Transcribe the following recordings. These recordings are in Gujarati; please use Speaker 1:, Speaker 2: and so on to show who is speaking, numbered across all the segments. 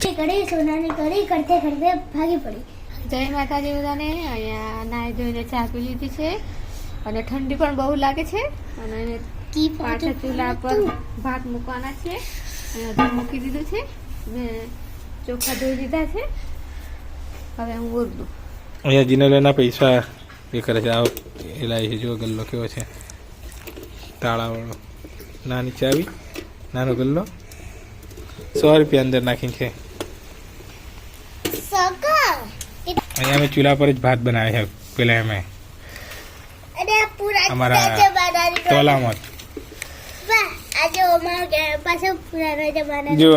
Speaker 1: કડી સોનાની કડી કરતે કરતે ભાગી પડી.
Speaker 2: જય માતાજી બધાને. અહીંયા નાઈ ધોઈને ચા પી લીધી છે અને ઠંડી પણ બહુ લાગે છે અને પાછા ચૂલા પર ભાત મૂકવાના છે. અહીંયા દૂધ મૂકી દીધું છે ને ચોખા ધોઈ લીધા છે. હવે હું ઉરદું.
Speaker 3: અહીંયા જીનેલેના પૈસા એ કરે છે. આ એ લાવી છે, જો ગલ્લો કેવો છે, તાળાવાળો, નાની ચાવી, નાનો ગલ્લો, 100 રૂપિયા અંદર નાખીને છે. અહીંયા અમે ચૂલા પર જ ભાત બનાવે છે પેલા અમે અમારા તોલામાં. જો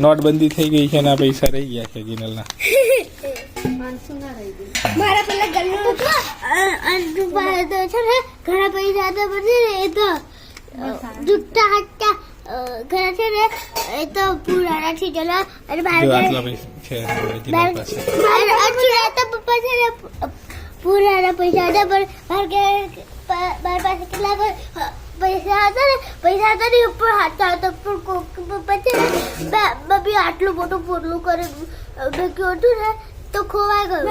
Speaker 3: નોટબંધી થઈ ગઈ છે અને પૈસા રહી ગયા છે જીનલના.
Speaker 1: મારા પેલા ગલ્લો છે ને ઘણા પૈસા હતા પછી એ તો જુટ્ટા હટ્ટા ઘણા છે ને એ તો પુરાણા થી ચલા અને બહાર
Speaker 3: આટલા પૈસા છે જીનલ પાસે.
Speaker 1: પપ્પા છે ને પુરાણા પૈસા હતા પણ બાર પાસે કેટલા પૈસા હતા ને ઉપર હાથતા હતા પણ પછી બબી આટલું મોટું પોટલું કરે મૂક્યું હતું ને તો ખોવાઈ ગયું.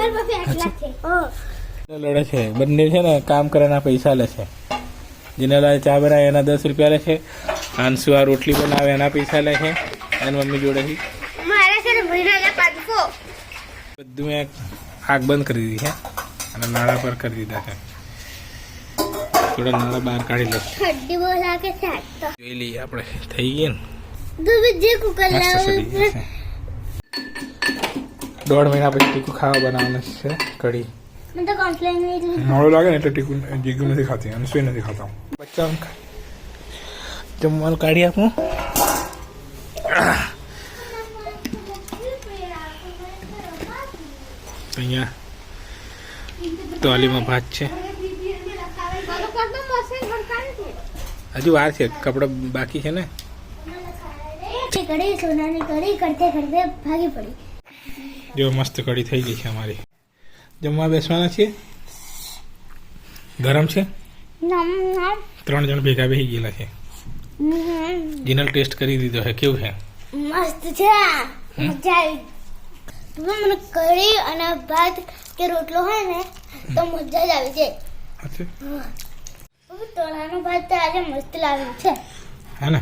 Speaker 3: લડે છે બંને છે ને કામ કરેના પૈસા લે છે. જીનલા ચા બનાવે એના 10 રૂપિયા લે છે. આંસુ આ રોટલી બનાવે એના પૈસા લે છે એની મમ્મી જોડેથી. બધું મેં આગ બંધ કરી દીધી છે અને નાળા પર કરી દીધા છે. થોડા નાળા બહાર કાઢી લે.
Speaker 1: ઠંડી બહુ લાગે છે.
Speaker 3: જોઈ લઈએ આપણે થઈ ગઈ ને.
Speaker 1: જે કુકર
Speaker 3: મસ્ત સડી ગઈ છે. 1.5 મહિના પછી ટીકું ખાવા બનાવવાનું છે કઢી.
Speaker 1: મને તો કોમ્પ્લેન નહીં
Speaker 3: મોડું લાગે ને એટલે ટીકું જીગું નથી ખાતી અને સુઈ નથી ખાતા. બચ્ચા જમવાનું કાઢી આપું. અહીંયા ટોલીમાં ભાત છે. હજુ વાર છે, કપડાં બાકી છે ને.
Speaker 1: કડી સોનાની કડી કરતે કરતે ભાગી પડી.
Speaker 3: જો મસ્ત કઢી થઈ ગઈ છે અમારી. જમવા બેસવાના છીએ. ગરમ છે. 3 જણ ભેગા બેસી ગયેલા છે. જીનલ ટેસ્ટ કરી દીધો છે. કેવું છે?
Speaker 1: મસ્ત છે. મજા આવી. મને કઢી અને ભાત કે રોટલો હોય ને તો મજા જ આવી જાય. તોલાનો ભાત તો આજે મસ્ત લાગ્યું છે.
Speaker 3: હા ને,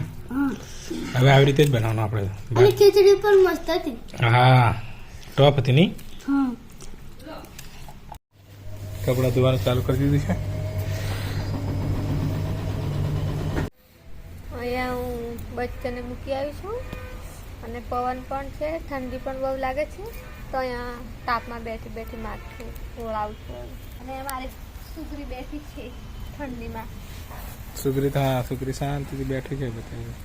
Speaker 3: હવે આવી રીતે જ બનાવવાનું આપણે.
Speaker 1: અને ખીચડી પણ મસ્ત હતી.
Speaker 3: હા, ટોપ હતી નહીં.
Speaker 1: હા,
Speaker 3: કપડાં ધોવાનું ચાલુ કરી દીધું છે.
Speaker 2: અહીંયા હું બચ્ચાને મૂકી આવી છું અને પવન પણ છે, ઠંડી પણ બહુ લાગે છે તો અહીંયા તાપમાં બેઠી બેઠી માથું ઓળાવું છું. અને મારી છોકરી બેઠી છે ઠંડીમાં.
Speaker 3: સુગ્રી શાંતિથી બેઠી છે. બતાવી